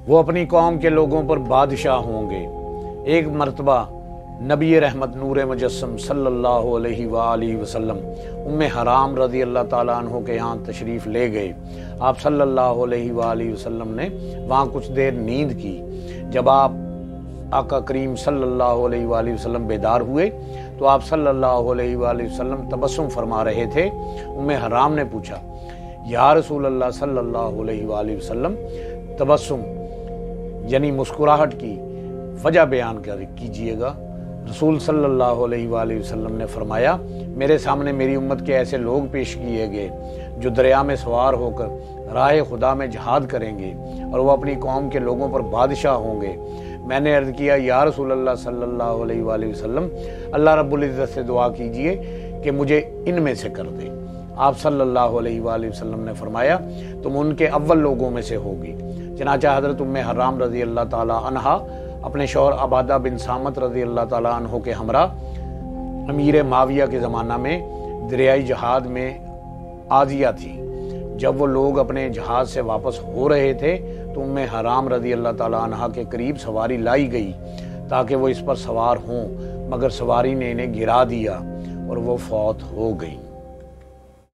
وہ اپنی قوم کے لوگوں پر بادشاہ ہوں گے۔ ایک مرتبہ نبی رحمت نور مجسم صلی اللہ علیہ وآلہ وسلم ام حرام رضی اللہ تعالیٰ عنہ کے یہاں تشریف لے گئے۔ آپ صلی اللہ علیہ وآلہ وسلم نے وہاں کچھ دیر نیند کی۔ جب آپ آقا کریم صلی اللہ علیہ وآلہ وسلم بیدار ہوئے تو آپ صلی اللہ علیہ وآلہ وسلم تبسم فرما رہے تھے۔ ام حرام نے پوچھا، یا رسول اللہ صلی اللہ علیہ وآلہ وسلم، تبسم یعنی مسکراہٹ کی وجہ بیان کیجئے گا۔ رسول صلی اللہ علیہ وآلہ وسلم نے فرمایا، میرے سامنے میری امت کے ایسے لوگ پیش کیے گئے جو دریا میں سوار ہو کر راہ خدا میں جہاد کریں گے اور وہ اپنی قوم کے لوگوں پر بادشاہ ہوں گے۔ میں نے عرض کیا، یا رسول اللہ صلی اللہ علیہ وآلہ وسلم، اللہ رب العزت سے دعا کیجئے کہ مجھے ان میں سے کر دے۔ آپ صلی اللہ علیہ وآلہ وسلم نے فرمایا، تم ان کے اول لوگوں میں سے ہوگی۔ چنانچہ حضرت ام حرام رضی اللہ تعالیٰ عنہا اپنے شوہر عبادہ بن صامت رضی اللہ تعالیٰ عنہ کے ہمراہ امیر معاویہ کے زمانہ میں دریائی جہاد میں عاذیہ تھی۔ جب وہ لوگ اپنے جہاز سے واپس ہو رہے تھے تو ام حرام رضی اللہ تعالیٰ عنہ کے قریب سواری لائی گئی تاکہ وہ اس پر سوار ہوں، مگر سواری نے انہیں گرا دیا اور وہ فوت ہو گئی۔